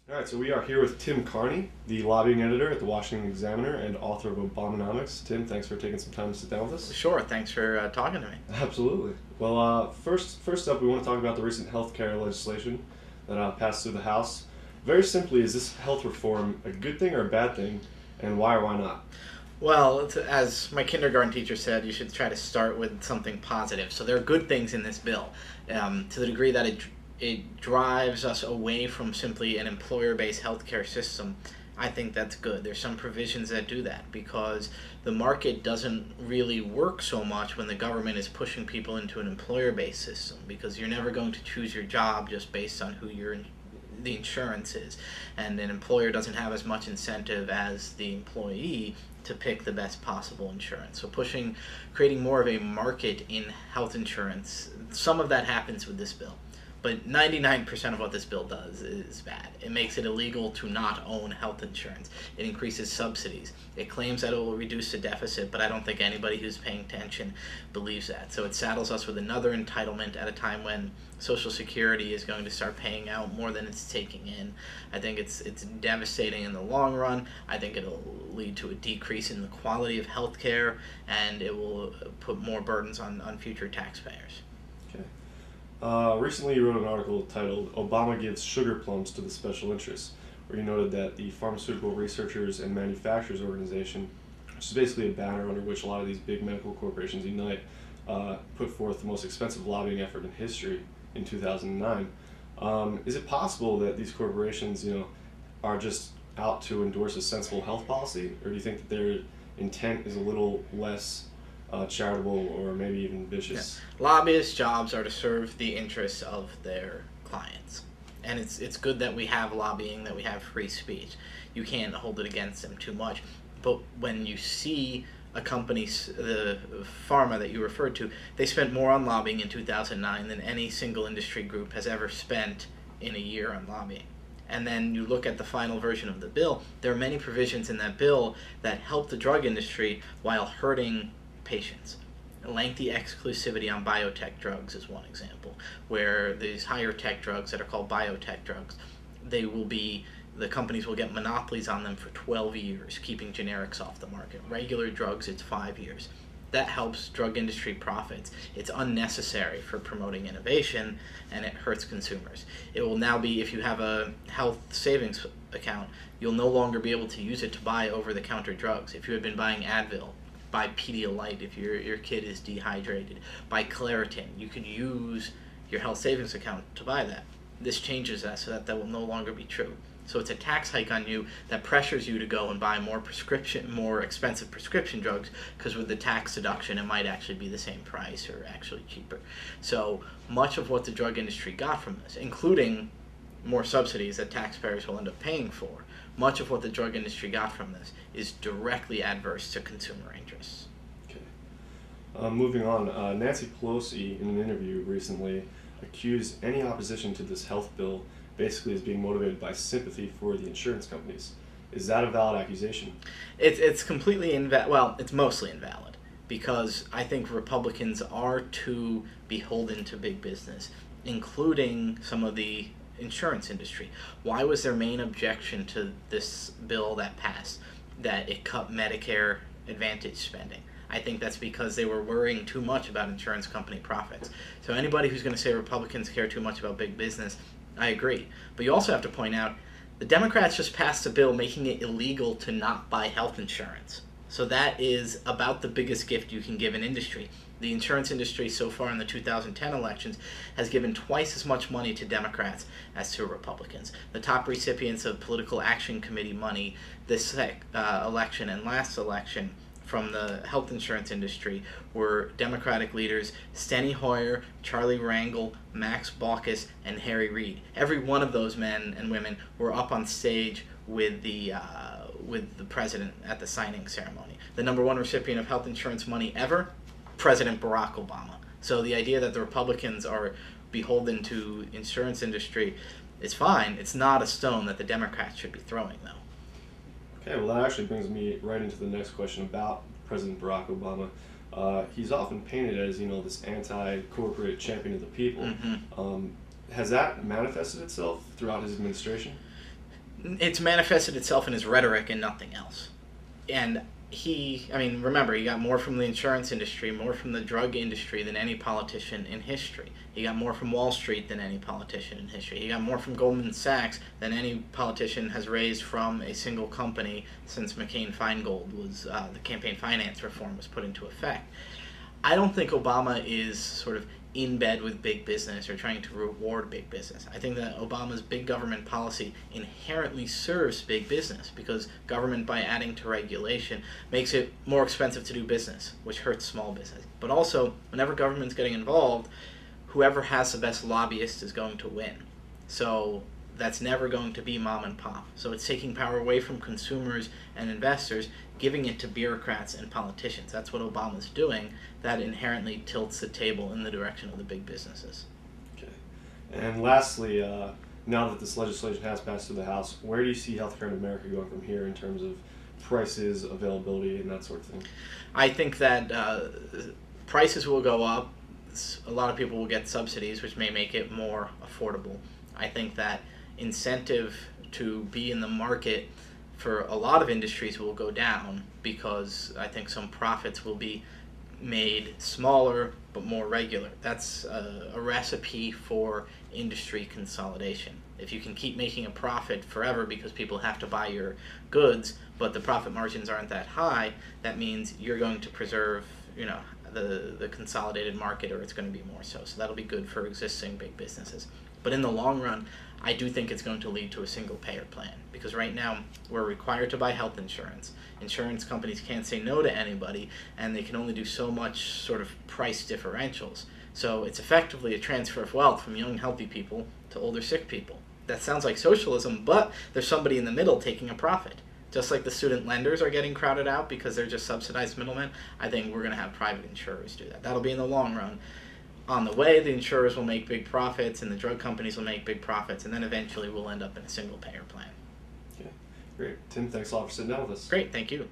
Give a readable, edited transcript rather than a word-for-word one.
All right, so we are here with Tim Carney, the lobbying editor at the Washington Examiner and author of Obamonomics. Tim, thanks for taking some time to sit down with us. Sure, thanks for talking to me. Absolutely. Well, first up, we want to talk about the recent health care legislation that passed through the House. Very simply, is this health reform a good thing or a bad thing, and why or why not? Well, as my kindergarten teacher said, you should try to start with something positive. So there are good things in this bill, to the degree that it drives us away from simply an employer-based healthcare system. I think that's good. There's some provisions that do that because the market doesn't really work so much when the government is pushing people into an employer-based system, because you're never going to choose your job just based on who the insurance is, and an employer doesn't have as much incentive as the employee to pick the best possible insurance. So creating more of a market in health insurance, some of that happens with this bill. But 99% of what this bill does is bad. It makes it illegal to not own health insurance. It increases subsidies. It claims that it will reduce the deficit, but I don't think anybody who's paying attention believes that. So it saddles us with another entitlement at a time when Social Security is going to start paying out more than it's taking in. I think it's devastating in the long run. I think it'll lead to a decrease in the quality of health care, and it will put more burdens on future taxpayers. Okay. Recently, you wrote an article titled "Obama Gives Sugar Plums to the Special Interests," where you noted that the Pharmaceutical Researchers and Manufacturers Organization, which is basically a banner under which a lot of these big medical corporations unite, put forth the most expensive lobbying effort in history in 2009. Is it possible that these corporations, are just out to endorse a sensible health policy, or do you think that their intent is a little less charitable or maybe even vicious? Yeah. Lobbyists' jobs are to serve the interests of their clients. And it's good that we have lobbying, that we have free speech. You can't hold it against them too much. But when you see a company, the pharma that you referred to, they spent more on lobbying in 2009 than any single industry group has ever spent in a year on lobbying. And then you look at the final version of the bill, there are many provisions in that bill that help the drug industry while hurting patients. Lengthy exclusivity on biotech drugs is one example, where these higher tech drugs that are called biotech drugs, the companies will get monopolies on them for 12 years, keeping generics off the market. Regular drugs, it's 5 years. That helps drug industry profits. It's unnecessary for promoting innovation, and it hurts consumers. It will now be, if you have a health savings account, you'll no longer be able to use it to buy over-the-counter drugs. If you had been buying Advil, buy Pedialyte if your kid is dehydrated, buy Claritin. You could use your health savings account to buy that. This changes that so that will no longer be true. So it's a tax hike on you that pressures you to go and buy more expensive prescription drugs, because with the tax deduction it might actually be the same price or actually cheaper. So much of what the drug industry got from this, including more subsidies that taxpayers will end up paying for, much of what the drug industry got from this is directly adverse to consumer interests. Okay. Moving on, Nancy Pelosi, in an interview recently, accused any opposition to this health bill basically as being motivated by sympathy for the insurance companies. Is that a valid accusation? It's completely it's mostly invalid, because I think Republicans are too beholden to big business, including some of the insurance industry. Why was their main objection to this bill that passed that it cut Medicare Advantage spending? I think that's because they were worrying too much about insurance company profits. So anybody who's going to say Republicans care too much about big business, I agree. But you also have to point out the Democrats just passed a bill making it illegal to not buy health insurance. So that is about the biggest gift you can give an industry. The insurance industry so far in the 2010 elections has given twice as much money to Democrats as to Republicans. The top recipients of Political Action Committee money this election and last election from the health insurance industry were Democratic leaders Steny Hoyer, Charlie Rangel, Max Baucus, and Harry Reid. Every one of those men and women were up on stage with the president at the signing ceremony. The number one recipient of health insurance money ever, President Barack Obama. So the idea that the Republicans are beholden to insurance industry is fine. It's not a stone that the Democrats should be throwing, though. Okay, well, that actually brings me right into the next question about President Barack Obama. He's often painted as, this anti-corporate champion of the people. Mm-hmm. Has that manifested itself throughout his administration? It's manifested itself in his rhetoric and nothing else. And remember, he got more from the insurance industry, more from the drug industry than any politician in history. He got more from Wall Street than any politician in history. He got more from Goldman Sachs than any politician has raised from a single company since McCain-Feingold was, the campaign finance reform was put into effect. I don't think Obama is sort of in bed with big business or trying to reward big business. I think that Obama's big government policy inherently serves big business because government, by adding to regulation, makes it more expensive to do business, which hurts small business. But also, whenever government's getting involved, whoever has the best lobbyist is going to win. So that's never going to be mom and pop. So it's taking power away from consumers and investors, giving it to bureaucrats and politicians. That's what Obama's doing. That inherently tilts the table in the direction of the big businesses. Okay. And lastly, now that this legislation has passed through the House, where do you see healthcare in America going from here in terms of prices, availability, and that sort of thing? I think that prices will go up. A lot of people will get subsidies, which may make it more affordable. I think that incentive to be in the market for a lot of industries will go down because I think some profits will be made smaller but more regular. That's a recipe for industry consolidation. If you can keep making a profit forever because people have to buy your goods, but the profit margins aren't that high, that means you're going to preserve, the consolidated market, or it's going to be more so. So that'll be good for existing big businesses. But in the long run, I do think it's going to lead to a single payer plan, because right now we're required to buy health insurance. Insurance companies can't say no to anybody, and they can only do so much sort of price differentials. So it's effectively a transfer of wealth from young healthy people to older sick people. That sounds like socialism, but there's somebody in the middle taking a profit. Just like the student lenders are getting crowded out because they're just subsidized middlemen, I think we're going to have private insurers do that. That'll be in the long run. On the way, the insurers will make big profits and the drug companies will make big profits, and then eventually we'll end up in a single payer plan. Okay, great. Tim, thanks a lot for sitting down with us. Great, thank you.